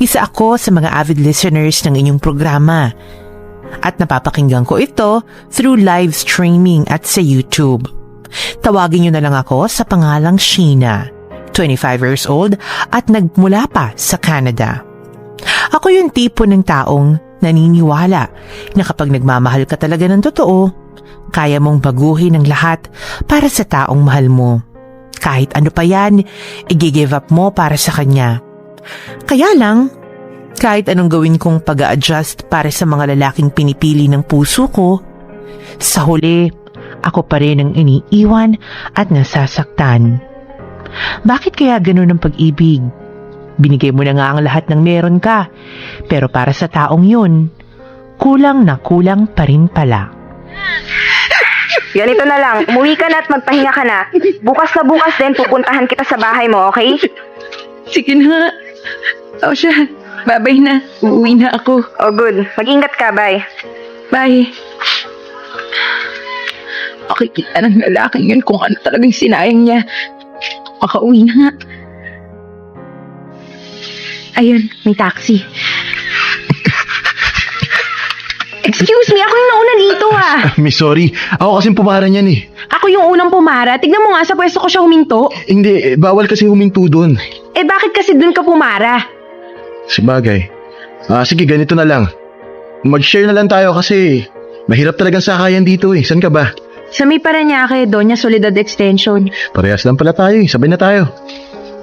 Isa ako sa mga avid listeners ng inyong programa at napapakinggan ko ito through live streaming at sa YouTube. Tawagin niyo na lang ako sa pangalang Sheena, 25 years old at nagmula pa sa Canada. Ako yung tipo ng taong naniniwala na kapag nagmamahal ka talaga ng totoo, kaya mong baguhin ang lahat para sa taong mahal mo. Kahit ano pa yan, i-give up mo para sa kanya. Kaya lang, kahit anong gawin kong pag-a-adjust para sa mga lalaking pinipili ng puso ko, sa huli, ako pa rin ang iniiwan at nasasaktan. Bakit kaya ganun ang pag-ibig? Binigay mo na nga ang lahat ng meron ka, pero para sa taong yun, kulang na kulang pa rin pala. Ganito na lang, umuwi ka na at magpahinga ka na. Bukas na bukas din pupuntahan kita sa bahay mo, okay? Sige na. O siya, babay na. Uuwi na ako. Oh good, mag-ingat ka, bye. Bye. Makikita ng lalaking yun kung ano talagang sinayang niya. Makauwi na nga. Ayun, may taxi. Excuse me, ako yung nauna dito Miss, sorry. Ako kasing pumara niyan eh. Ako yung unang pumara. Tignan mo nga sa pwesto ko siya huminto. Hindi, bawal kasi huminto doon. Bakit kasi dun ka pumara? Sabagay. Sige, ganito na lang. Mag-share na lang tayo kasi mahirap talagang sakayan dito eh. Saan ka ba? Sa may Paranaque, Doña Soledad Extension. Parehas lang pala tayo eh. Sabay na tayo.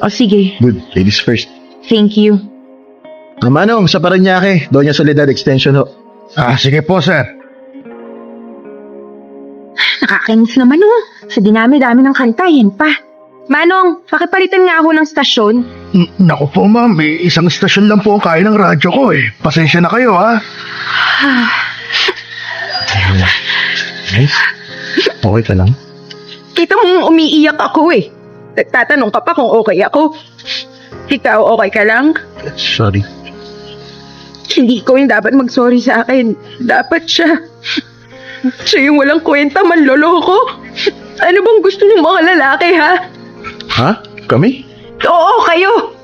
O sige, Good, ladies first. thank you. Manong, sa Paranaque, Doña Soledad Extension ho. Sige po, sir. Nakakainis naman Sa dinami-dami ng kanta, yan pa. Manong, pakipalitan nga ako ng stasyon. Naku po, ma'am. Isang stasyon lang po ang kaya ng radyo ko eh. Pasensya na kayo, ha? Nice. Okay ka lang? Kita mong umiiyak ako eh. Nagtatanong ka pa kung okay ako. Ikaw, okay ka lang? Sorry. Hindi ko yung dapat mag-sorry sa akin. Dapat siya. Siya yung walang kwenta, manloloko. Ano bang gusto ng mga lalaki, ha? Ha? Kami? Oo, kayo.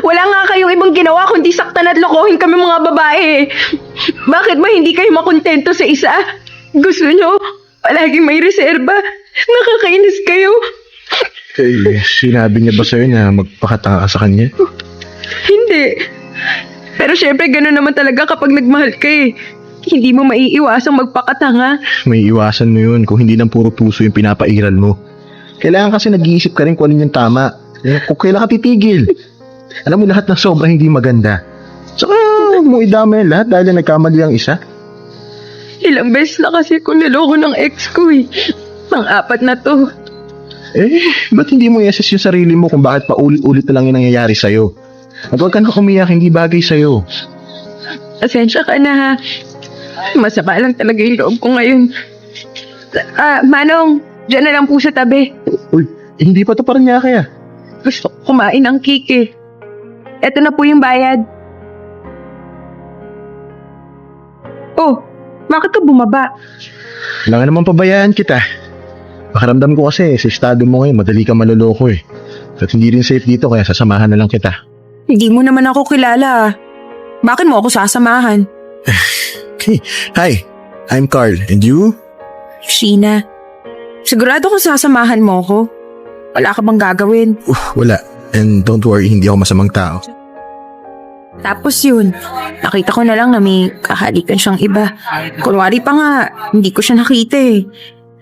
Wala nga kayong ibang ginawa kundi saktan at lokohin kami mga babae. Bakit ba hindi kayo makontento sa isa? Gusto nyo? Palagi may reserba. Nakakainis kayo. Sinabi niya ba sa'yo na magpakatanga ka sa kanya? Hindi. Pero syempre gano'n naman talaga kapag nagmahal ka eh. Hindi mo maiiwasang magpakatanga. May iwasan mo yun kung hindi lang puro puso yung pinapairal mo. Kailangan kasi nag-iisip ka rin kung ano yung tama. Kung kailan ka titigil. Alam mo lahat ng sobra hindi maganda. Saka huwag mo idama yung lahat dahil nagkamali ang isa. Ilang beses na kasi kung niloko ng ex ko eh. Pang-apat na to. Ba't hindi mo i-assess yung sarili mo kung bakit pa ulit-ulit na lang yung nangyayari sa'yo? At huwag ka na umiyak, hindi bagay sa'yo. Pasensya ka na ha. Masama lang talaga yung loob ko ngayon. Manong, dyan na lang po sa tabi. Uy, hindi pa to Paranaque ah. Gusto ko kumain ng cake eh. Eto na po yung bayad. Oh, bakit ka bumaba? Wala nga naman pabayaan kita. Pakiramdam ko kasi sa estado mo ngayon, madali ka maloloko eh. At hindi rin safe dito kaya sasamahan na lang kita. Hindi mo naman ako kilala. Bakit mo ako sasamahan? Okay. Hi, I'm Carl. And you? Sheena, sigurado kung sasamahan mo ako. Wala ka bang gagawin? Wala. And don't worry, hindi ako masamang tao. Tapos yun, nakita ko na lang na may kahalikan siyang iba. Kunwari pa nga, hindi ko siya nakita eh.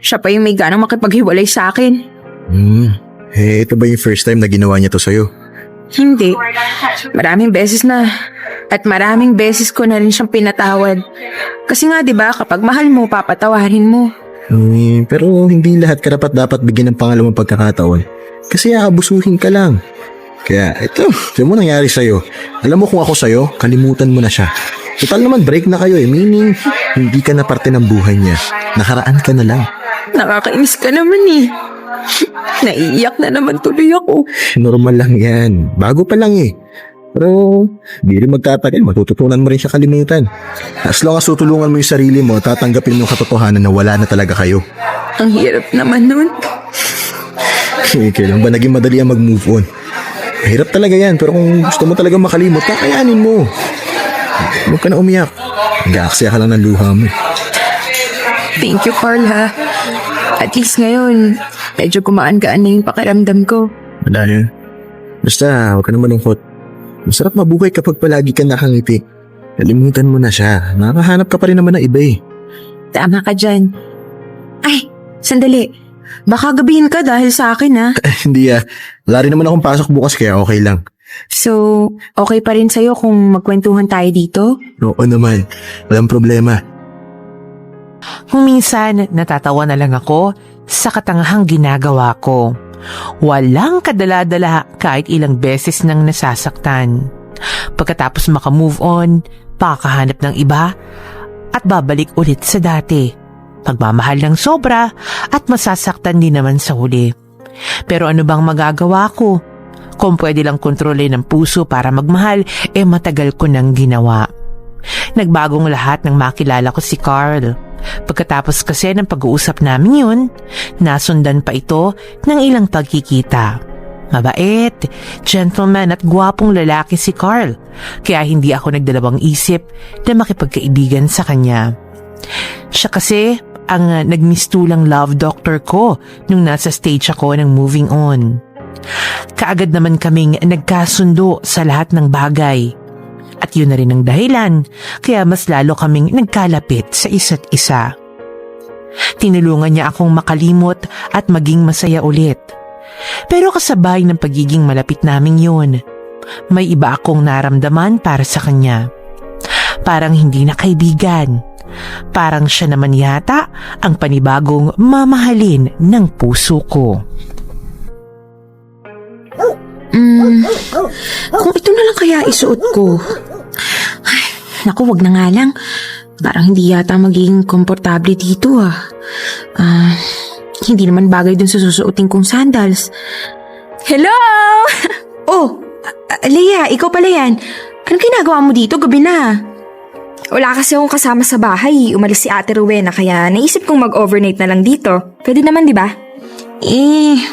Siya pa yung may ganang makipaghiwalay sa akin. Ito ba yung first time na ginawa niya to sa'yo? Hindi. Maraming beses na. At maraming beses ko na rin siyang pinatawad. Kasi nga 'di ba, kapag mahal mo, papatawarin mo. Pero hindi lahat karapat dapat bigyan ng pangalawang pagkakataon. Kasi aabusuhin ka lang. Kaya ito mo nangyari sa'yo. Alam mo kung ako sa'yo, kalimutan mo na siya. Total naman break na kayo eh. Meaning, hindi ka na parte ng buhay niya. Nakaraan ka na lang. Nakakainis ka naman eh. Naiiyak na naman tuloy ako. Normal lang yan. Bago pa lang eh. Pero, di rin magtatagal. Matututunan mo rin siya kalimutan. As long as tutulungan mo yung sarili mo, tatanggapin mo yung katotohanan na wala na talaga kayo. Ang hirap naman nun. Kailan ba naging madali ang mag-move on? Mahirap talaga yan, pero kung gusto mo talaga makalimot, kakayanin mo. Huwag ka na umiyak. Nag-aaksaya ka lang ng luha mo. Thank you, Carl, ha. At least ngayon, medyo gumaan-gaan na yung pakiramdam ko. Wala yun. Basta, huwag ka na malungkot. Masarap mabuhay kapag palagi ka nakangiti. Kalimutan mo na siya. Nakakahanap ka pa rin naman ng iba eh. Tama ka dyan. Ay, sandali. Baka gabihin ka dahil sa akin, ha. Hindi wala rin naman akong pasok bukas kaya okay lang. So, okay pa rin sa'yo kung magkwentuhan tayo dito? Oo naman. Walang problema. Kung minsan, natatawa na lang ako sa katangahang ginagawa ko. Walang kadala-dala kahit ilang beses nang nasasaktan. Pagkatapos makamove on, pakakahanap ng iba at babalik ulit sa dati. Pagmamahal ng sobra at masasaktan din naman sa huli. Pero ano bang magagawa ko? Kung pwede lang kontrolin ng puso para magmahal, matagal ko nang ginawa. Nagbagong lahat nang makilala ko si Carl. Pagkatapos kasi ng pag-uusap namin yun, nasundan pa ito ng ilang pagkikita. Mabait, gentleman at gwapong lalaki si Carl, kaya hindi ako nagdalawang isip na makipagkaibigan sa kanya. Siya kasi ang nagmistulang love doctor ko nung nasa stage ako ng moving on. Kaagad naman kaming nagkasundo sa lahat ng bagay. At yun na rin ang dahilan, kaya mas lalo kaming nagkalapit sa isa't isa. Tinulungan niya akong makalimot at maging masaya ulit. Pero kasabay ng pagiging malapit naming yun, may iba akong naramdaman para sa kanya. Parang hindi na kaibigan. Parang siya naman yata ang panibagong mamahalin ng puso ko. Kung ito na lang kaya isuot ko. Ay, naku, wag na nga lang. Parang hindi yata magiging komportable dito, hindi naman bagay dun sa susuotin kong sandals. Hello! Oh, Leia, ikaw pala yan. Anong ginagawa mo dito? Gabi na. Wala kasi akong kasama sa bahay. Umalis si Ate Rowena kaya naisip kong mag-overnight na lang dito. Pwede naman, di ba?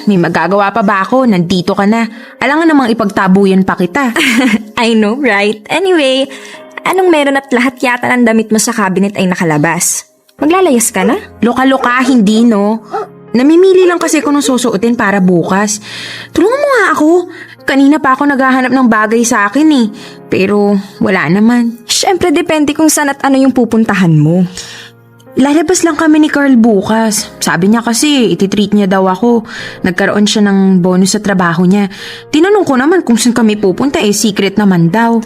May magagawa pa ba ako? Nandito ka na. Alangan namang ipagtabuyan pa kita. I know, right? Anyway, anong meron at lahat yata ng damit mo sa cabinet ay nakalabas? Maglalayas ka na? Loka-loka, hindi no. Namimili lang kasi ako ng susuotin para bukas. Tulungan mo nga ako. Kanina pa ako naghahanap ng bagay sa akin eh. Pero wala naman. Siyempre, depende kung saan at ano yung pupuntahan mo. Lalabas lang kami ni Carl bukas. Sabi niya kasi ititreat niya daw ako. Nagkaroon siya ng bonus sa trabaho niya. Tinanong ko naman kung saan kami pupunta secret naman daw.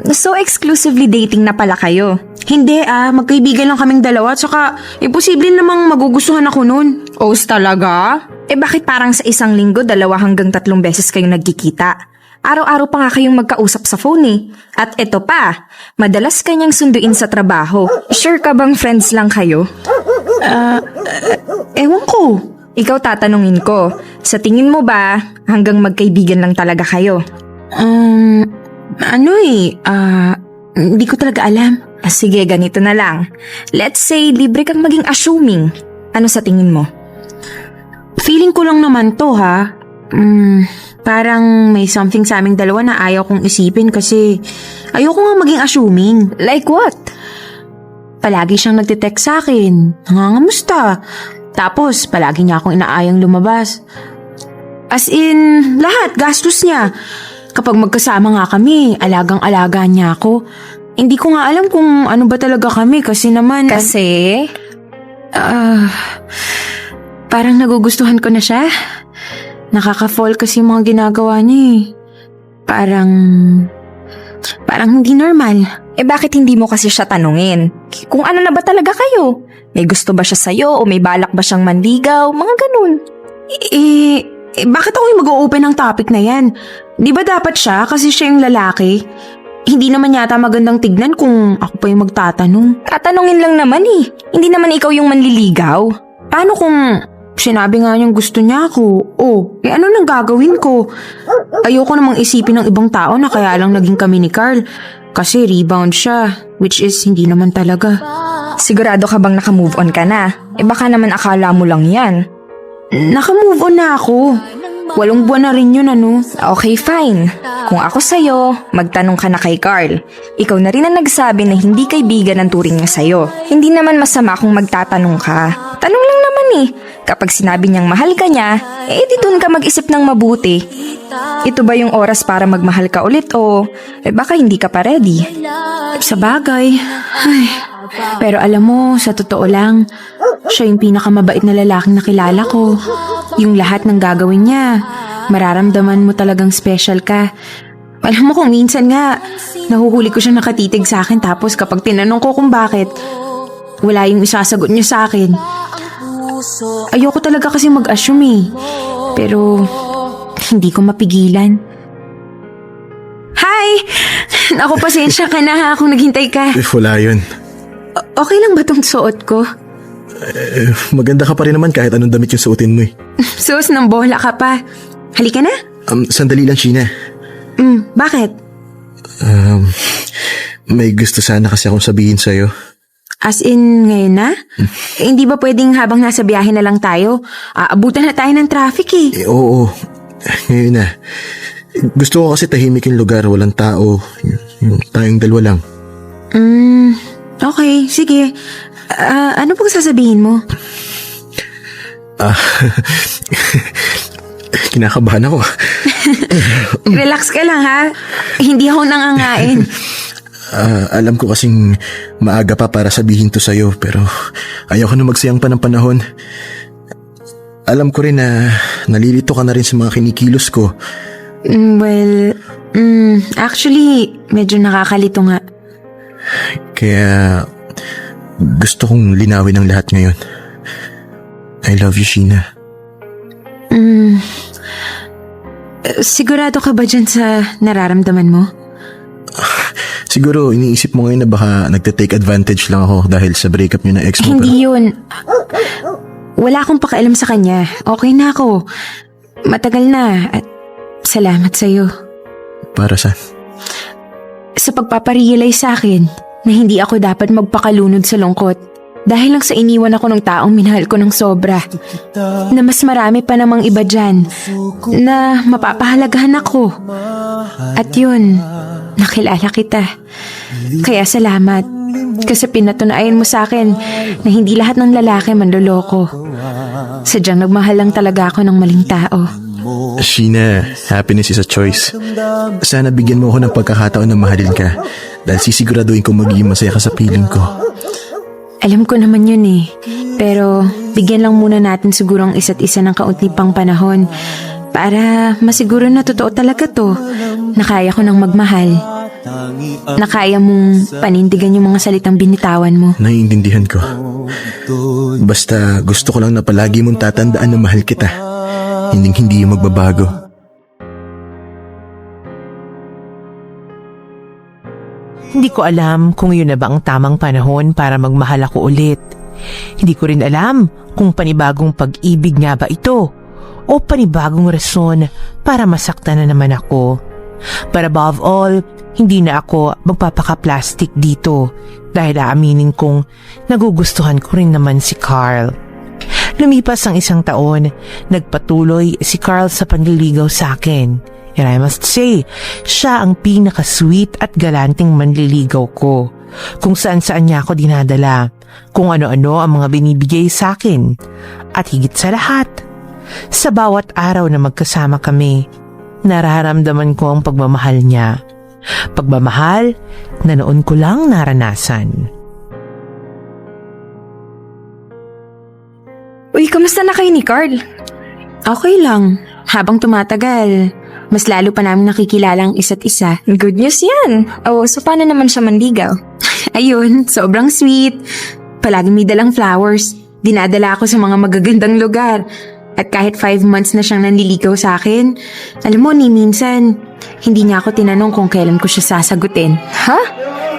So exclusively dating na pala kayo. Hindi magkaibigan lang kaming dalawa at saka imposible namang magugustuhan ako nun. Os talaga? Bakit parang sa isang linggo 2 hanggang 3 beses kayong nagkikita? Araw-araw pa nga kayong magkausap sa phone eh. At eto pa, madalas kanyang sunduin sa trabaho. Sure ka bang friends lang kayo? Ewan ko. Ikaw tatanungin ko, sa tingin mo ba hanggang magkaibigan lang talaga kayo? Hindi ko talaga alam. Sige, ganito na lang. Let's say libre kang maging assuming. Ano sa tingin mo? Feeling ko lang naman to parang may something sa aming dalawa na ayaw kong isipin kasi ayoko nga maging assuming. Like what? Palagi siyang nagtitext sa akin. Nangangamusta. Tapos palagi niya akong inaayang lumabas. As in, lahat, gastos niya. Kapag magkasama nga kami, alagang-alaga niya ako. Hindi ko nga alam kung ano ba talaga kami kasi naman... Kasi? Parang nagugustuhan ko na siya. Nakaka-fall kasi yung mga ginagawa niya eh. Parang hindi normal. Bakit hindi mo kasi siya tanungin? Kung ano na ba talaga kayo? May gusto ba siya sa'yo o may balak ba siyang manligaw? Mga ganun. Bakit ako yung mag-o-open ng topic na yan? Di ba dapat siya kasi siya yung lalaki? Hindi naman yata magandang tignan kung ako pa yung magtatanong. Tatanungin lang naman eh. Hindi naman ikaw yung manliligaw. Paano kung sinabi nga niyang gusto niya ako? Ano nang gagawin ko? Ayoko namang isipin ng ibang tao na kaya lang naging kami ni Carl. Kasi rebound siya, which is hindi naman talaga. Sigurado ka bang naka-move on ka na? Baka naman akala mo lang yan. Naka-move on na ako. 8 buwan na rin yun, ano? Okay, fine. Kung ako sa'yo, magtanong ka na kay Carl. Ikaw na rin ang nagsabi na hindi kaibigan ang turing niya sa'yo. Hindi naman masama kung magtatanong ka. Tanong lang naman eh. Kapag sinabi niyang mahal ka niya, di dun ka mag-isip ng mabuti. Ito ba yung oras para magmahal ka ulit o baka hindi ka pa ready? Sa bagay. Ay. Pero alam mo, sa totoo lang, siya yung pinakamabait na lalaking nakilala ko. Yung lahat ng gagawin niya, mararamdaman mo talagang special ka. Alam mo kung minsan nga, nahuhuli ko siya nakatitig sa akin tapos kapag tinanong ko kung bakit, wala yung isasagot niya sa akin. Ayoko talaga kasi mag-assume eh. Pero hindi ko mapigilan. Hi! Naku, pasensya ka na ha kung naghintay ka. Wala yun. Okay lang ba tong suot ko? Maganda ka pa rin naman kahit anong damit yung suotin mo eh. Sus, nang bola ka pa. Halika na. Sandali lang, Sheena. Bakit? May gusto sana kasi akong sabihin sa'yo. As in, ngayon na? Hindi ba pwedeng habang nasa biyahe na lang tayo? Aabutan na tayo ng traffic eh. Oo, ngayon na. Gusto ko kasi tahimik yung lugar, walang tao. Yung tayong dalawa lang. Okay, sige. Ano pong sasabihin mo? Kinakabahan ako. Relax ka lang ha. Hindi ako nangangain. Alam ko kasing maaga pa para sabihin to sa'yo, pero ayoko na magsayang pa ng panahon. Alam ko rin na nalilito ka na rin sa mga kinikilos ko. Actually, medyo nakakalito nga. Kaya gusto kong linawin ang lahat ngayon. I love you, Sheena. Sigurado ka ba dyan sa nararamdaman mo? Siguro iniisip mo ngayon na baka nagte-take advantage lang ako dahil sa breakup niyo ng ex mo. Hindi yun. Wala akong pakialam sa kanya. Okay na ako. Matagal na at salamat sa'yo. Para saan? Sa pagpaparealize sa akin na hindi ako dapat magpakalunod sa lungkot dahil lang sa iniwan ako ng taong minahal ko ng sobra. Na mas marami pa namang iba dyan na mapapahalagahan ako. At yun, nakilala kita. Kaya salamat kasi pinatunayan mo sa akin na hindi lahat ng lalaki manloloko. Sadyang nagmahal lang talaga ako ng maling tao. Sheena, happiness is a choice. Sana bigyan mo ako ng pagkakataon na mahalin ka dahil sisiguraduhin ko magiging masaya ka sa piling ko. Alam ko naman yun eh. Pero bigyan lang muna natin siguro ang isa't isa ng kaunti pang panahon para masiguro na totoo talaga to na kaya ko nang magmahal. Na kaya mong panindigan yung mga salitang binitawan mo. Naiintindihan ko. Basta gusto ko lang na palagi mong tatandaan na mahal kita. Hindi yung magbabago. Hindi ko alam kung yun na ba ang tamang panahon para magmahal ako ulit. Hindi ko rin alam kung panibagong pag-ibig nga ba ito o panibagong rason para masaktan na naman ako. But above all, hindi na ako magpapaka-plastic dito dahil aaminin kong nagugustuhan ko rin naman si Carl. Lumipas ang 1 taon, nagpatuloy si Carl sa panliligaw sa akin. And I must say, siya ang pinaka-sweet at galanting manliligaw ko. Kung saan-saan niya ako dinadala, kung ano-ano ang mga binibigay sa akin. At higit sa lahat, sa bawat araw na magkasama kami, nararamdaman ko ang pagmamahal niya. Pagmamahal na noon ko lang naranasan. Uy, kamusta na kayo ni Carl? Okay lang. Habang tumatagal, mas lalo pa namin nakikilala ang isa't isa. Good news yan. Oh, so paano naman siya manligaw? Ayun, sobrang sweet. Palaging may dalang flowers. Dinadala ako sa mga magagandang lugar. At kahit 5 months na siyang nanliligaw sa akin, alam mo ni minsan, hindi niya ako tinanong kung kailan ko siya sasagutin. Ha?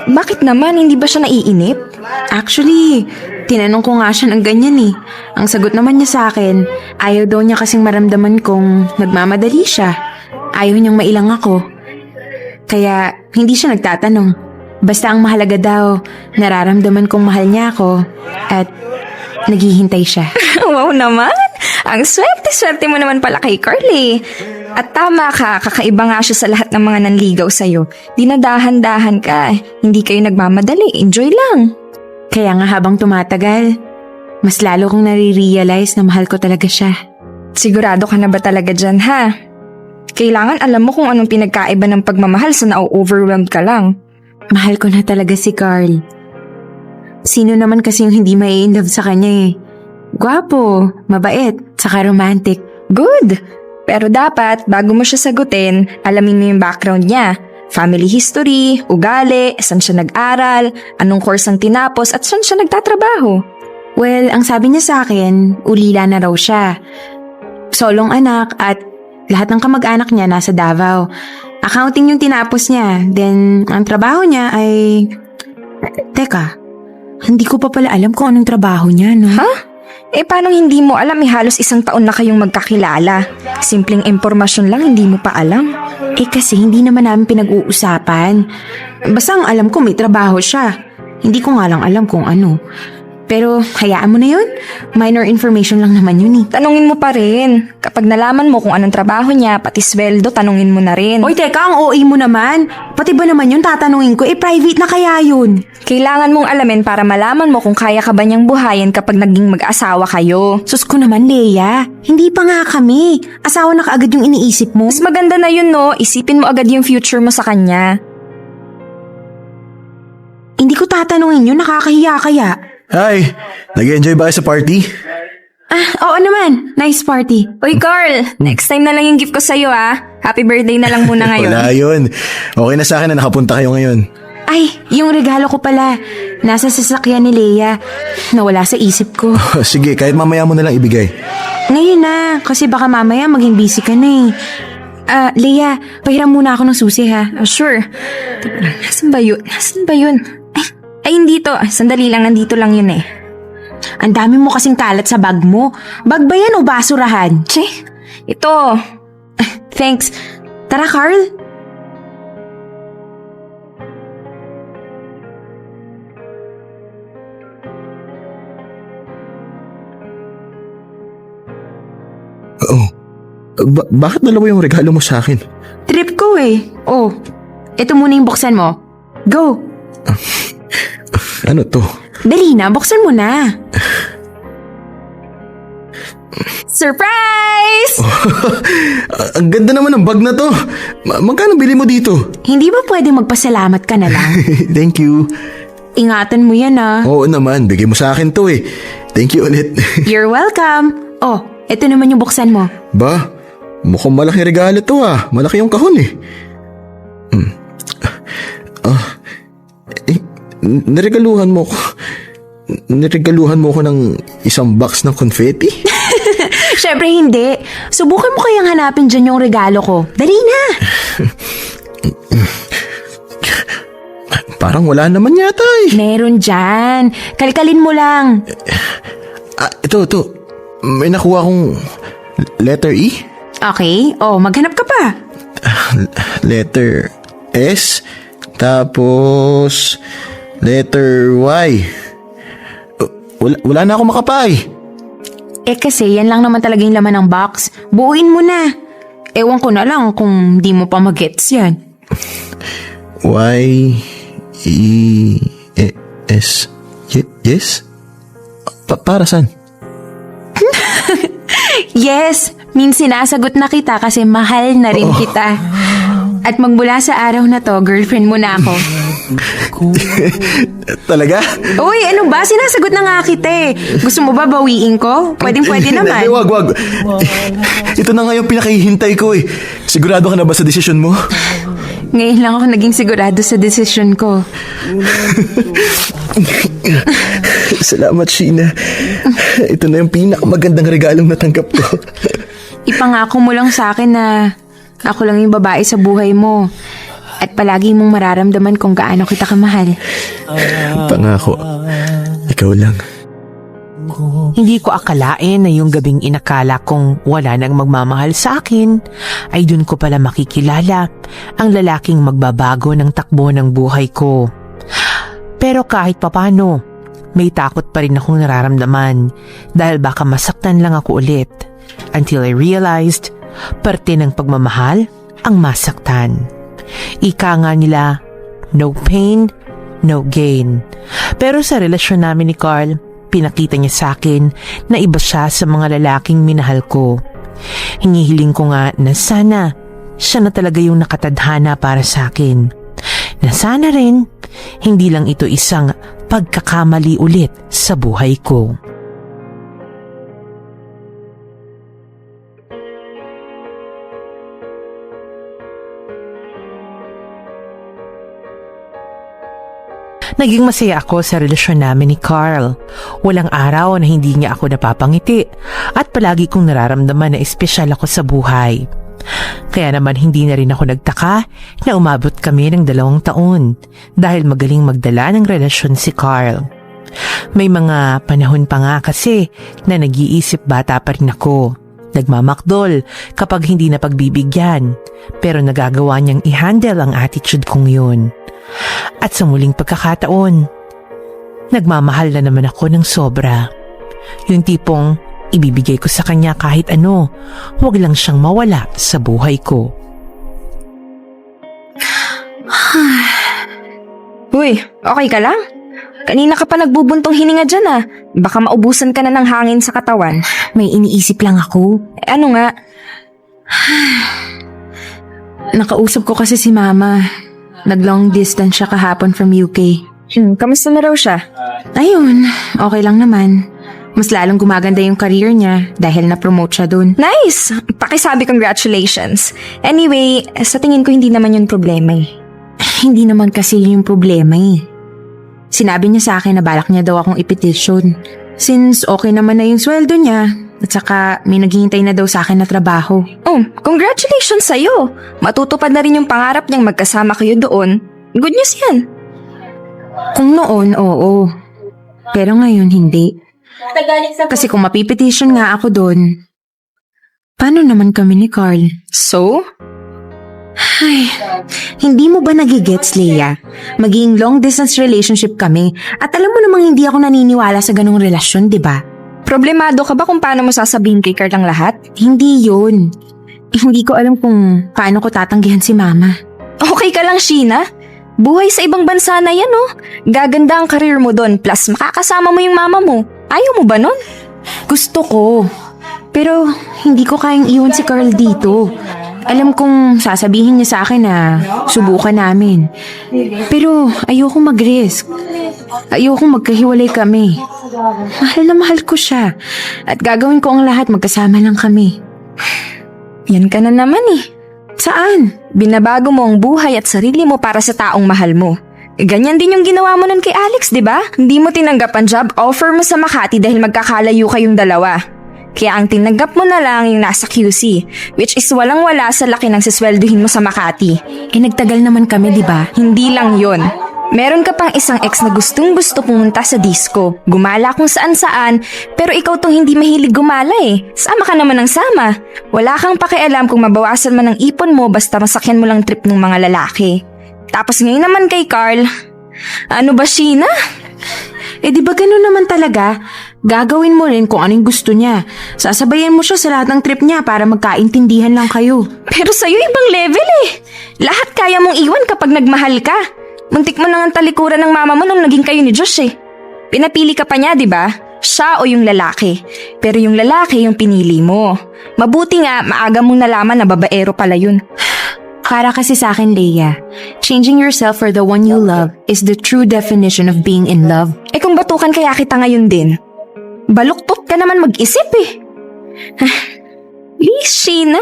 Bakit naman? Hindi ba siya naiinip? Actually, tinanong ko nga siya ng ganyan eh. Ang sagot naman niya sa akin, ayaw daw niya kasing maramdaman kong nagmamadali siya. Ayaw niyang mailang ako. Kaya hindi siya nagtatanong. Basta ang mahalaga daw, nararamdaman kong mahal niya ako at naghihintay siya. Wow naman! Ang swerte-swerte mo naman pala kay Carly. At tama ka, kakaiba nga siya sa lahat ng mga nanligaw sa'yo. Dinadahan-dahan ka, hindi kayo nagmamadali, enjoy lang. Kaya nga habang tumatagal, mas lalo kong nare-realize na mahal ko talaga siya. Sigurado ka na ba talaga dyan, ha? Kailangan alam mo kung anong pinagkaiba ng pagmamahal sa na-overwhelmed ka lang. Mahal ko na talaga si Carl. Sino naman kasi yung hindi mai-inlove sa kanya eh. Gwapo, mabait, saka romantic. Good! Pero dapat, bago mo siya sagutin, alamin mo yung background niya. Family history, ugali, saan siya nag-aral, anong course ang tinapos, at saan siya nagtatrabaho. Well, ang sabi niya sa akin, ulila na raw siya. Solong anak at lahat ng kamag-anak niya nasa Davao. Accounting yung tinapos niya. Then, ang trabaho niya ay... Teka, hindi ko pa pala alam kung anong trabaho niya, no? Ha? Eh, paano hindi mo alam? Halos 1 taon na kayong magkakilala. Simpleng impormasyon lang, hindi mo pa alam. Eh kasi hindi naman namin pinag-uusapan. Basta ang alam ko may trabaho siya. Hindi ko nga lang alam kung ano. Pero hayaan mo na yun. Minor information lang naman yun eh. Tanungin mo pa rin. Kapag nalaman mo kung anong trabaho niya, pati sweldo, tanungin mo na rin. Oy, teka, ang OA mo naman. Pati ba naman yun tatanungin ko? Eh, private na kaya yun. Kailangan mong alamin para malaman mo kung kaya ka ba niyang buhayin kapag naging mag-asawa kayo. Sus ko naman, Leia. Hindi pa nga kami. Asawa na kaagad yung iniisip mo. Mas maganda na yun, no? Isipin mo agad yung future mo sa kanya. Hindi ko tatanungin yun, nakakahiya kaya. Hi! Nag-enjoy ba kayo sa party? Oo naman. Nice party. Uy, Carl! Next time na lang yung gift ko sa'yo, ah. Happy birthday na lang muna ngayon. Wala yun. Okay na sa akin na nakapunta kayo ngayon. Ay, yung regalo ko pala. Nasa sasakyan ni Leia. Nawala sa isip ko. Sige, kahit mamaya mo na lang ibigay. Ngayon na, kasi baka mamaya maging busy ka na eh. Leia, pahiram muna ako ng susi ha. Sure. Nasaan ba yun? Nasaan ba yun? Ay, hindi to. Sandali lang, nandito lang yun eh. Ang dami mo kasing kalat sa bag mo. Bag ba yan o basurahan? Che, ito. Thanks. Tara, Carl. Oo. Bakit dalawa yung regalo mo sa akin? Trip ko eh. Oh, ito muna yung buksan mo. Go. Ano to? Dali na, buksan mo na. Surprise! Ang ganda naman ng bag na to. Magkano bili mo dito? Hindi ba pwede magpasalamat ka na lang? Thank you. Ingatan mo yan ah. Oo naman, bigay mo sa akin to eh. Thank you ulit. You're welcome. Oh, ito naman yung buksan mo. Ba, mukhang malaking regalo to ah. Malaki yung kahon eh. Niregaluhan mo ko ng isang box ng confetti? Syempre hindi. Subukan mo kayang hanapin dyan yung regalo ko. Dali na. Parang wala naman yata eh. Meron dyan. Kalkalin mo lang. Ito. May nakuha akong letter E. Okay. Oh, maghanap ka pa. Letter S. Tapos letter Y. Wala na ako makapay. Eh kasi yan lang naman talaga yung laman ng box. Buuin mo na. Ewan ko na lang kung di mo pa mag-gets yan. Y E S. Yes? Para saan? Yes, means sinasagot na kita kasi mahal na rin kita. At magmula sa araw na to, girlfriend mo na ako. Talaga? Uy, ano ba? Sinasagot na nga kita eh. Gusto mo ba bawiin ko? Pwede naman. Wag. Ito na nga yung pinakahihintay ko eh. Sigurado ka na ba sa desisyon mo? Ngayon lang ako naging sigurado sa desisyon ko. Salamat, Sheena. Ito na yung pinakamagandang regalong natanggap ko. Ipangako mo lang sa akin na ako lang yung babae sa buhay mo. At palagi mong mararamdaman kung gaano kita kamahal. Pangako. Ikaw lang. Hindi ko akalain na yung gabing inakala kong wala nang magmamahal sa akin, ay dun ko pala makikilala ang lalaking magbabago ng takbo ng buhay ko. Pero kahit papano, may takot pa rin akong nararamdaman dahil baka masaktan lang ako ulit. Until I realized, parte ng pagmamahal ang masaktan. Ika nga nila, no pain, no gain. Pero sa relasyon namin ni Carl, pinakita niya sa akin na iba siya sa mga lalaking minahal ko. Hinihiling ko nga na sana siya na talaga yung nakatadhana para sa akin. Na sana rin, hindi lang ito isang pagkakamali ulit sa buhay ko. Naging masaya ako sa relasyon namin ni Carl. Walang araw na hindi niya ako napapangiti at palagi kong nararamdaman na espesyal ako sa buhay. Kaya naman hindi na rin ako nagtaka na umabot kami ng 2 taon dahil magaling magdala ng relasyon si Carl. May mga panahon pa nga kasi na nag-iisip bata pa rin ako. Nagmamakdol kapag hindi na pagbibigyan, pero nagagawa niyang i-handle ang attitude kong yun. At sa muling pagkakataon, nagmamahal na naman ako ng sobra. Yung tipong ibibigay ko sa kanya kahit ano, huwag lang siyang mawala sa buhay ko. Uy, okay ka lang? Kanina ka pa nagbubuntong hininga dyan ah. Baka maubusan ka na ng hangin sa katawan. May iniisip lang ako. Ano nga? Nakausap ko kasi si Mama. Nag-long distance siya kahapon from UK. Kamusta na raw siya? Ayun, okay lang naman. Mas lalong gumaganda yung career niya dahil na-promote siya dun. Nice! Pakisabi congratulations. Anyway, sa tingin ko hindi naman yun problema eh. Hindi naman kasi yun yung problema eh. Sinabi niya sa akin na balak niya daw akong i-petition. Since okay naman na yung sweldo niya, at saka may naghihintay na daw sa akin na trabaho. Oh, congratulations sa'yo! Matutupad na rin yung pangarap niyang magkasama kayo doon. Good news yan. Kung noon, oo. Pero ngayon, hindi. Kasi kung mapipetition nga ako doon, paano naman kami ni Carl? So? Ay, hindi mo ba nagigets, Leia? Maging long-distance relationship kami at alam mo namang hindi ako naniniwala sa ganong relasyon, di ba? Problemado ka ba kung paano mo sasabihin kay Carl ang lahat? Hindi yun. Hindi ko alam kung paano ko tatanggihan si Mama. Okay ka lang, Sheena? Buhay sa ibang bansa na yan, oh. Gaganda ang career mo doon, plus makakasama mo yung mama mo. Ayaw mo ba nun? Gusto ko. Pero hindi ko kayang iwan si Carl dito. Alam kong sasabihin niya sa akin na subukan namin. Pero ayoko mag-risk. Ayoko magkahiwalay kami. Mahal na mahal ko siya. At gagawin ko ang lahat, magkasama lang kami. Yan ka na naman eh. Saan? Binabago mo ang buhay at sarili mo para sa taong mahal mo. Ganyan din yung ginawa mo nun kay Alex, di ba? Hindi mo tinanggap ang job offer mo sa Makati dahil magkakalayo kayong dalawa. Kaya ang tinanggap mo na lang yung nasa QC, which is walang-wala sa laki ng siswelduhin mo sa Makati. Eh nagtagal naman kami, di ba? Hindi lang yon. Meron ka pang isang ex na gustong-gusto pumunta sa disco. Gumala kung saan-saan, pero ikaw tong hindi mahilig gumala eh. Sama ka naman ng sama. Wala kang pakialam kung mabawasan man ang ipon mo basta masakyan mo lang trip ng mga lalaki. Tapos ngayon naman kay Carl, ano ba, Sheena? Eh di ba ganun naman talaga? Gagawin mo rin kung anong gusto niya. Sasabayan mo siya sa lahat ng trip niya para magkaintindihan lang kayo. Pero sa'yo ibang level eh. Lahat kaya mong iwan kapag nagmahal ka. Muntik mo nang ang talikuran ng mama mo nung naging kayo ni Josh eh. Pinapili ka pa niya, di ba? Siya o yung lalaki. Pero yung lalaki yung pinili mo. Mabuti nga, maaga mong nalaman na babaero pala yun. Para kasi sa akin, Leia, changing yourself for the one you love is the true definition of being in love. Eh kung batukan kaya kita ngayon din, baluktot ka naman mag-isip eh. Please, Sheena,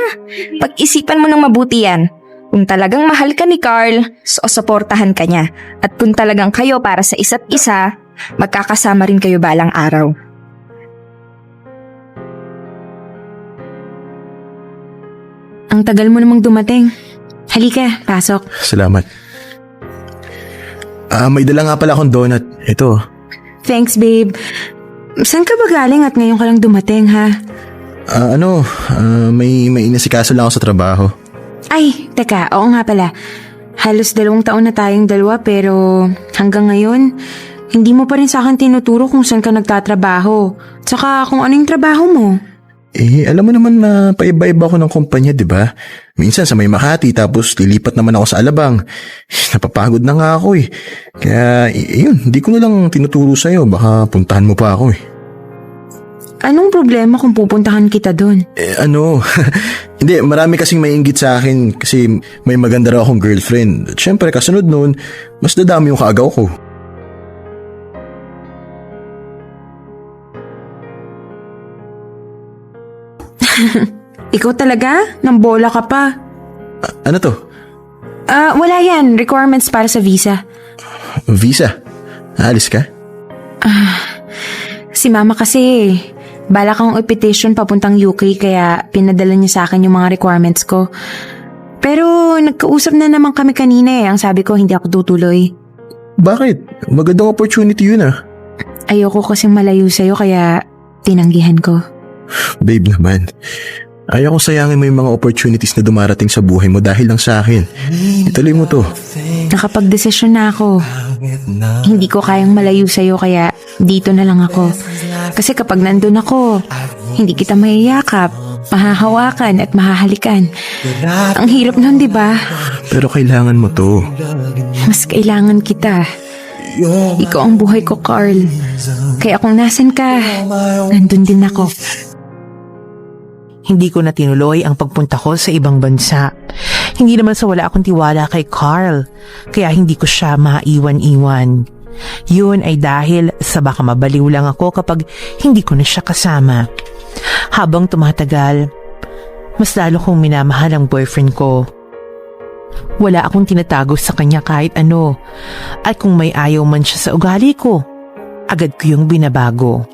pag-isipan mo ng mabuti yan. Kung talagang mahal ka ni Carl, suportahan ka niya. At kung talagang kayo para sa isa't isa, magkakasama rin kayo balang araw. Ang tagal mo namang dumating. Halika, pasok. Salamat. May dala nga pala akong donut. Ito. Thanks, babe. Saan ka ba galing at ngayon ka lang dumating, ha? May inasikaso lang ako sa trabaho. Ay, teka, oo nga pala. Halos 2 taon na tayong dalawa pero hanggang ngayon, hindi mo pa rin sa akin tinuturo kung saan ka nagtatrabaho. Tsaka kung ano yung trabaho mo. Alam mo naman na paiba-iba ako ng kumpanya, di ba? Minsan sa may Makati, tapos lilipat naman ako sa Alabang. Napapagod na nga ako eh. Kaya, yun, hindi ko na lang tinuturo sa'yo. Baka puntahan mo pa ako eh. Anong problema kung pupuntahan kita doon? Hindi, marami kasing maiinggit sa akin kasi may maganda raw akong girlfriend. At syempre, kasunod nun, mas dadami yung kaagaw ko. Ikaw talaga? Nang bola ka pa. Ano to? Wala yan. Requirements para sa visa. Visa? Aalis ka? Si mama kasi, bala kang i-petition papuntang UK kaya pinadala niya sa akin yung mga requirements ko. Pero nagkausap na naman kami kanina eh. Ang sabi ko hindi ako tutuloy. Bakit? Magandang opportunity yun ah. Ayoko kasing malayo sa'yo kaya tinanggihan ko. Babe naman, ayaw kong sayangin mo yung mga opportunities na dumarating sa buhay mo dahil lang sa akin. Ituloy mo to. Nakapag-desisyon na ako. Hindi ko kayang malayo sa'yo kaya dito na lang ako. Kasi kapag nandun ako, hindi kita mayayakap, mahahawakan at mahahalikan. Ang hirap nun, di ba? Pero kailangan mo to. Mas kailangan kita. Ikaw ang buhay ko, Carl. Kaya kung nasan ka, nandun din ako. Hindi ko na tinuloy ang pagpunta ko sa ibang bansa. Hindi naman sa wala akong tiwala kay Carl, kaya hindi ko siya maiwan-iwan. Yun ay dahil sa baka mabaliw lang ako kapag hindi ko na siya kasama. Habang tumatagal, mas lalo kong minamahal ang boyfriend ko. Wala akong tinatago sa kanya kahit ano. At kung may ayaw man siya sa ugali ko, agad ko yung binabago.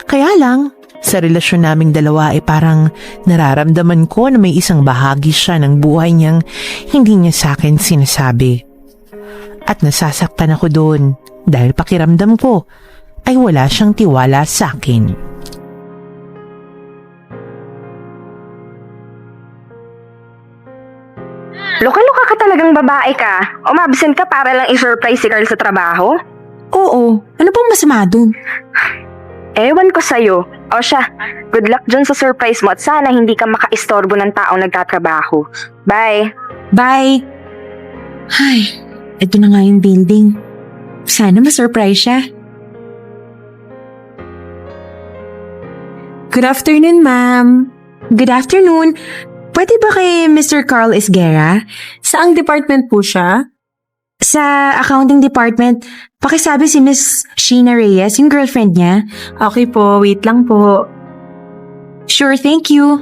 Kaya lang, sa relasyon naming dalawa ay parang nararamdaman ko na may isang bahagi siya ng buhay niyang hindi niya sa akin sinasabi. At nasasaktan ako doon dahil pakiramdam ko ay wala siyang tiwala sa akin. Luka-luka ka talagang babae ka. Umabsent ka para lang i-surprise si Carl sa trabaho? Oo, ano pang masama dun? Ewan ko sa'yo. O siya, good luck dyan sa surprise mo at sana hindi ka makaistorbo ng taong nagtatrabaho. Bye! Bye! Ay, ito na nga yung building. Sana ma-surprise siya. Good afternoon, ma'am. Good afternoon. Pwede ba kay Mr. Carl Esguerra? Saang department po siya? Sa accounting department. Pakisabi si Miss Sheena Reyes, yung girlfriend niya. Okay po, wait lang po. Sure, thank you.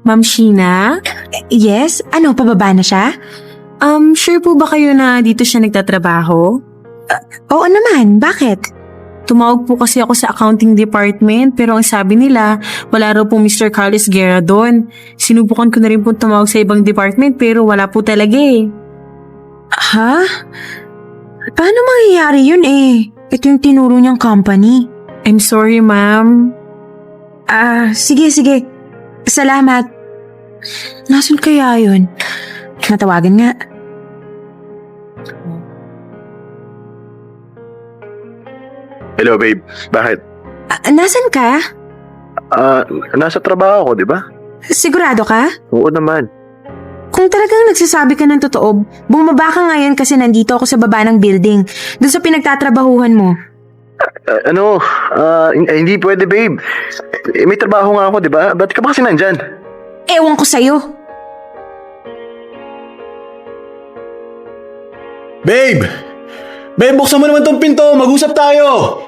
Ma'am Sheena? Yes? Ano, pababa na siya? Sure po ba kayo na dito siya nagtatrabaho? Oo naman, bakit? Tumawag po kasi ako sa accounting department pero ang sabi nila, wala raw po Mr. Carlos Guerra doon. Sinubukan ko na rin po tumawag sa ibang department pero wala po talaga eh. Ha? Paano mangyayari yun eh? Ito yung tinuro niyang company. I'm sorry, ma'am. Sige. Salamat. Nasaan kaya yun? Natawagan nga. Hello babe, bakit? Nasaan ka? Nasa trabaho ako, di ba? Sigurado ka? Oo naman. Kung talagang nagsasabi ka ng totoo, bumaba ka ngayon kasi nandito ako sa baba ng building, doon sa pinagtatrabahuhan mo. Hindi pwede babe. May trabaho nga ako, di ba? Ba't ka ba kasi nandyan? Ewan ko sa'yo. Babe! Babe, buksan mo naman tong pinto. Mag-usap tayo.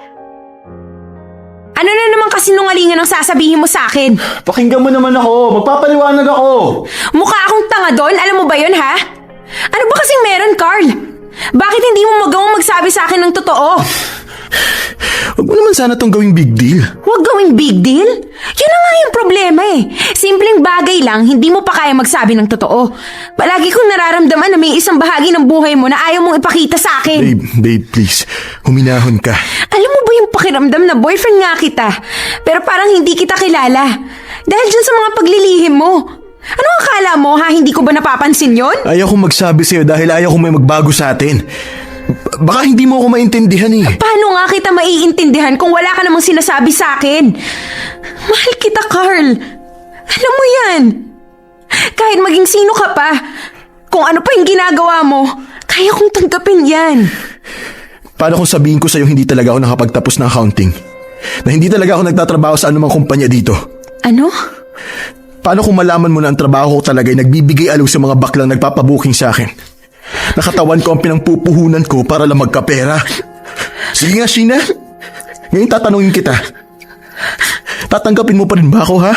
Ano na naman kasi nungalingan ang sasabihin mo sa akin? Pakinggan mo naman ako. Magpapaliwanag ako. Mukha akong tanga doon? Alam mo ba yun, ha? Ano ba kasing meron, Carl? Bakit hindi mo magawang magsabi sa akin ng totoo? Huwag mo naman sana tong gawing big deal. Huwag gawing big deal? Yun na nga yung problema eh. Simpleng bagay lang, hindi mo pa kaya magsabi ng totoo. Palagi kong nararamdaman na may isang bahagi ng buhay mo na ayaw mong ipakita sa akin. Babe, please. Huminahon ka. Alam mo ba yung pakiramdam na boyfriend nga kita, pero parang hindi kita kilala? Dahil dyan sa mga paglilihim mo. Ano akala mo ha? Hindi ko ba napapansin yon? Ayaw kong magsabi sa'yo dahil ayaw kong may magbago sa atin. Baka hindi mo ako maintindihan eh. Paano nga kita maiintindihan kung wala ka namang sinasabi sa akin? Mahal kita, Carl. Alam mo yan. Kahit maging sino ka pa, kung ano pa yung ginagawa mo, kaya kong tanggapin yan. Paano kung sabihin ko sa'yo hindi talaga ako nakapagtapos ng accounting? Na hindi talaga ako nagtatrabaho sa anumang kumpanya dito? Ano? Paano kung malaman mo na ang trabaho ko talaga ay nagbibigay aliw sa mga baklang nagpapabuking sa akin? Nakatawan ko ang pinangpupuhunan ko para lang magkapera. Sige nga, Sheena. Ngayon tatanungin kita. Tatanggapin mo pa rin ba ako, ha?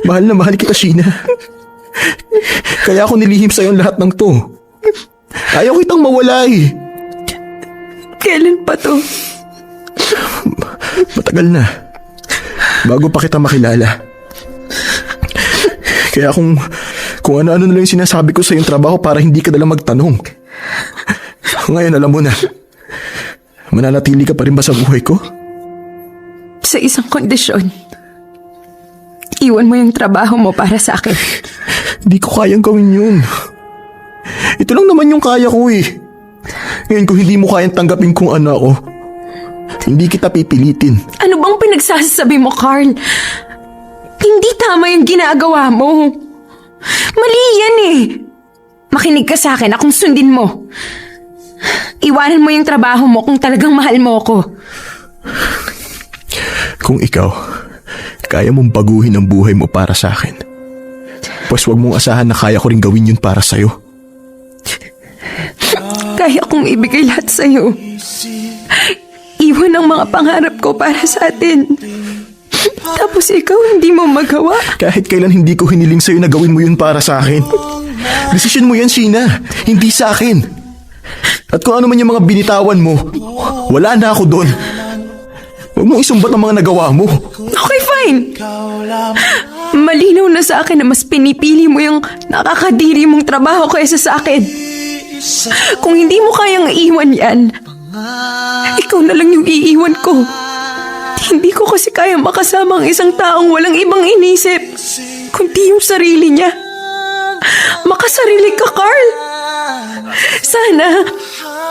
Mahal na mahal kita, Sheena. Kaya ako nilihim sa'yo ang lahat ng to. Ayaw kitang mawala eh. Kailan pa to? Matagal na. Bago pa kita makilala. Kaya kung ano-ano na lang yung sinasabi ko sa yung trabaho para hindi ka nalang magtanong. Ngayon alam mo na. Mananatili ka pa rin ba sa buhay ko? Sa isang kondisyon. Iwan mo yung trabaho mo para sa akin. Hindi ko kayang gawin yun. Ito lang naman yung kaya ko eh. Ngayon kung hindi mo kayang tanggapin kung ano ako, hindi kita pipilitin. Ano bang pinagsasabi mo, Carl? Hindi tama yung ginagawa mo. Mali yan eh. Makinig ka sa akin, akong sundin mo. Iwanan mo yung trabaho mo kung talagang mahal mo ko. Kung ikaw, kaya mong baguhin ang buhay mo para sa akin, pues wag mong asahan na kaya ko rin gawin yun para sa'yo. Kaya kong ibigay lahat sa'yo. Iwan ang mga pangarap ko para sa atin. Tapos ikaw hindi mo magawa. Kahit kailan hindi ko hiniling sa'yo na gawin mo yun para sa akin. Desisyon mo yan, Sheena. Hindi sa akin. At kung ano man yung mga binitawan mo, wala na ako doon. Huwag mong isumbat ang mga nagawa mo. Okay, fine. Malinaw na sa akin na mas pinipili mo yung nakakadiri mong trabaho kaysa sa akin. Kung hindi mo kayang iwan yan, ikaw na lang yung iiwan ko. Hindi ko kasi kaya makasama ang isang taong walang ibang inisip, kundi yung sarili niya. Makasarili ka, Carl. Sana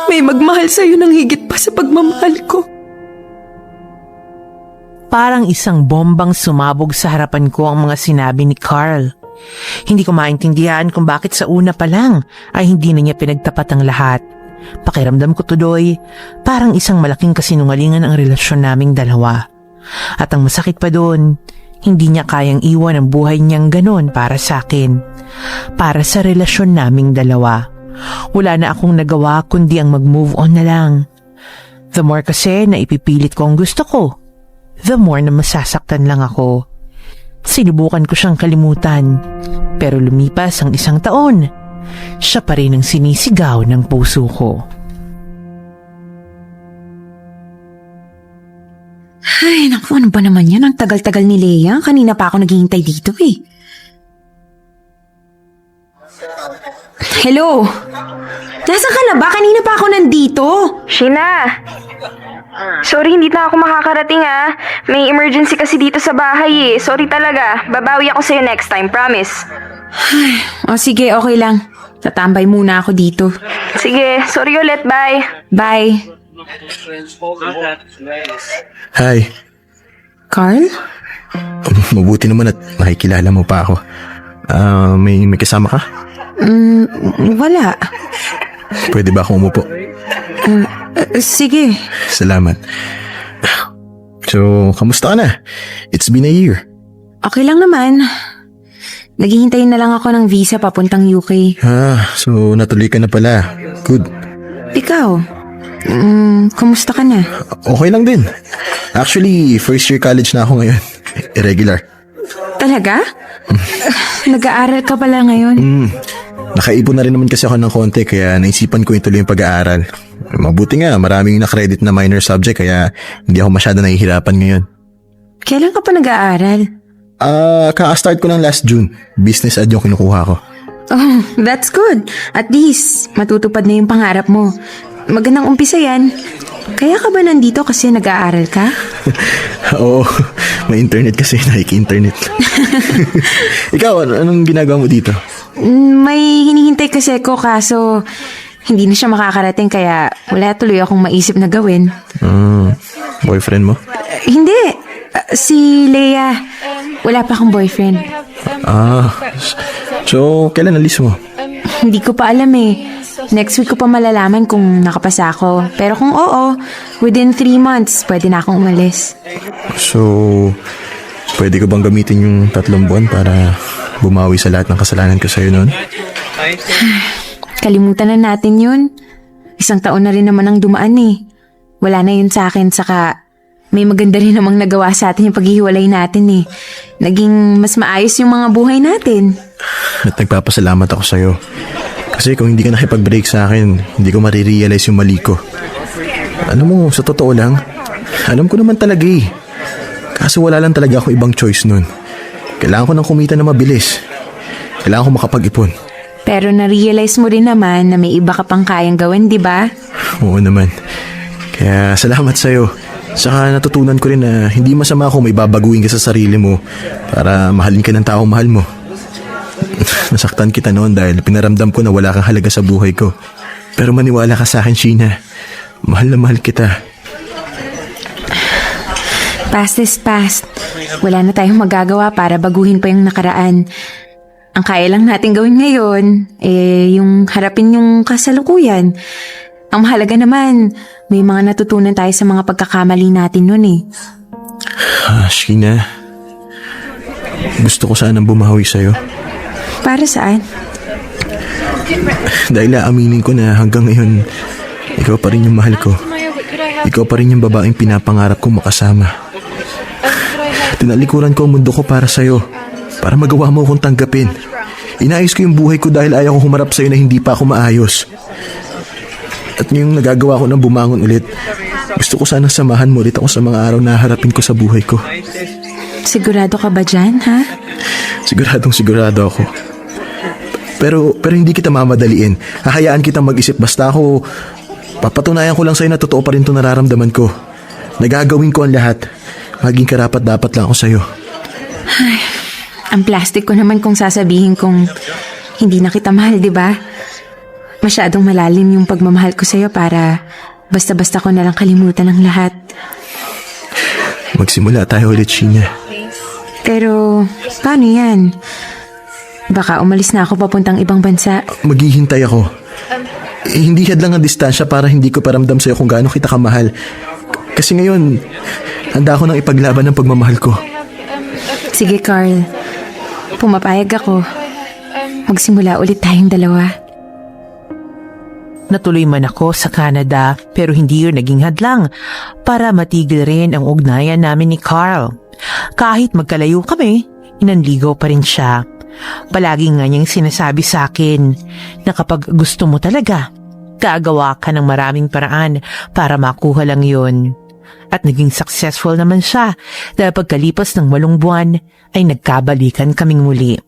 may magmahal sa'yo ng higit pa sa pagmamahal ko. Parang isang bombang sumabog sa harapan ko ang mga sinabi ni Carl. Hindi ko maintindihan kung bakit sa una pa lang ay hindi na niya pinagtapat ang lahat. Pakiramdam ko tuloy, parang isang malaking kasinungalingan ang relasyon naming dalawa. At ang masakit pa doon, hindi niya kayang iwan ang buhay niyang ganon para sa akin. Para sa relasyon naming dalawa. Wala na akong nagawa kundi ang mag-move on na lang. The more kasi na ipipilit ko ang gusto ko, the more na masasaktan lang ako. Sinubukan ko siyang kalimutan, pero lumipas ang isang taon, siya pa rin ang sinisigaw ng puso ko. Ay, naku, ano ba naman yan? Ang tagal-tagal ni Lea. Kanina pa ako naghihintay dito eh. Hello? Nasaan ka na ba? Kanina pa ako nandito. Sheena! Sorry, hindi na ako makakarating ah. May emergency kasi dito sa bahay eh. Sorry talaga. Babawi ako sa'yo next time, promise. O sige, okay lang. Tatambay muna ako dito. Sige, sorry ulit, bye. Bye. Hi. Carl? Mabuti naman at nakikilala mo pa ako. May kasama ka? Wala. Pwede ba akong umupo? Sige. Salamat. So, kamusta ka na? It's been a year. Okay lang naman. Naghihintay na lang ako ng visa papuntang UK. So natuloy ka na pala. Good. Ikaw? Kumusta ka na? Okay lang din. Actually, first year college na ako ngayon. Irregular. Talaga? Nag-aaral ka pala ngayon? Nakaipon na rin naman kasi ako ng konti kaya naisipan ko ituloy yung pag-aaral. Mabuti nga, maraming na-credit na minor subject kaya hindi ako masyado nahihirapan ngayon. Kailan ka pa nag-aaral? Kaka-start ko ng last June. Business ad yung kinukuha ko. Oh, that's good. At least, matutupad na yung pangarap mo. Magandang umpisa yan. Kaya ka ba nandito kasi nag-aaral ka? Oo, May internet kasi, nakiki-internet. Ikaw, anong ginagawa mo dito? May hinihintay kasi ko kaso hindi na siya makakarating kaya wala tuloy akong maisip na gawin. Boyfriend mo? Hindi. Si Leia. Wala pa akong boyfriend. So, kailan alis mo? Hindi ko pa alam eh. Next week ko pa malalaman kung nakapasa ako. Pero kung oo, within 3 months, pwede na akong umalis. So, pwede ko bang gamitin yung 3 buwan para bumawi sa lahat ng kasalanan ko sa'yo noon? Kalimutan na natin yun. 1 taon na rin naman ang dumaan eh. Wala na yun sa akin, saka may maganda rin namang nagawa sa atin yung paghihiwalay natin eh. Naging mas maayos yung mga buhay natin. At nagpapasalamat ako sa'yo. Kasi kung hindi ka nakipag-break sa akin, hindi ko marirealize yung mali ko. Alam mo, sa totoo lang, alam ko naman talaga eh. Kaso wala lang talaga ako ibang choice nun. Kailangan ko ng kumita na mabilis. Kailangan ko makapag-ipon. Pero na-realize mo rin naman na may iba ka pang kayang gawin, di ba? Oo naman. Kaya salamat sa'yo. Saka natutunan ko rin na hindi masama kung may babaguhin ka sa sarili mo para mahalin ka ng taong mahal mo. Nasaktan kita noon dahil pinaramdam ko na wala kang halaga sa buhay ko. Pero maniwala ka sa akin, Sheena. Mahal na mahal kita. Past is past. Wala na tayong magagawa para baguhin pa yung nakaraan. Ang kaya lang natin gawin ngayon, yung harapin yung kasalukuyan. Ang mahalaga naman, may mga natutunan tayo sa mga pagkakamali natin nun eh. Sheena, gusto ko sanang bumawi sa'yo. Para saan? Dahil aaminin ko na hanggang ngayon, ikaw pa rin yung mahal ko. Ikaw pa rin yung babaeng pinapangarap kong makasama. Tinalikuran ko ang mundo ko para sa'yo. Para magawa mo akong tanggapin. Inayos ko yung buhay ko dahil ayaw kong humarap sa'yo na hindi pa ako maayos. At ngayong nagagawa ko ng bumangon ulit, gusto ko sanang samahan mo ulit ako sa mga araw na harapin ko sa buhay ko. Sigurado ka ba dyan, ha? Sigurado ako. Pero hindi kita mamadaliin. Hahayaan kitang mag-isip basta ako papatunayan ko lang sa'yo na totoo pa rin itong nararamdaman ko. Nagagawin ko ang lahat. Maging karapat-dapat lang ako sa'yo. Ay, ang plastic ko naman kung sasabihin kong hindi na kita mahal, di ba? Masyadong malalim yung pagmamahal ko sa'yo para basta-basta ko nalang kalimutan ang lahat. Magsimula tayo ulit, Sheena. Pero, paano yan? Baka umalis na ako papuntang ibang bansa. Maghihintay ako. Hindi hadlang ang distansya para hindi ko paramdam sa'yo kung gaano kita kamahal. Kasi ngayon, handa ako nang ipaglaban ng pagmamahal ko. Sige, Carl. Pumapayag ako. Magsimula ulit tayong dalawa. Natuloy man ako sa Canada pero hindi yun naging hadlang para matigil rin ang ugnayan namin ni Carl. Kahit magkalayo kami, inanligaw pa rin siya. Palagi nga niyang sinasabi sa akin na kapag gusto mo talaga, gagawa ka ng maraming paraan para makuha lang yun. At naging successful naman siya dahil pagkalipas ng 8 buwan ay nagkabalikan kaming muli.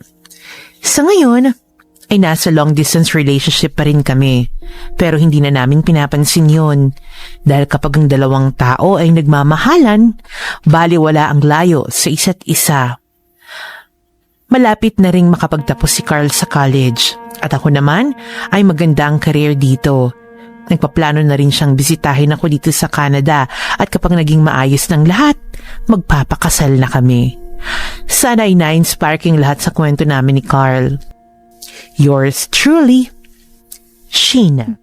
Sa ngayon, ay nasa long distance relationship pa rin kami. Pero hindi na namin pinapansin yun. Dahil kapag ang dalawang tao ay nagmamahalan, baliwala ang layo sa isa't isa. Malapit na ring makapagtapos si Carl sa college. At ako naman ay maganda ang career dito. Nagpaplano na rin siyang bisitahin ako dito sa Canada at kapag naging maayos ng lahat, magpapakasal na kami. Sana ay na-inspire lahat sa kwento namin ni Carl. Yours truly, Sheena.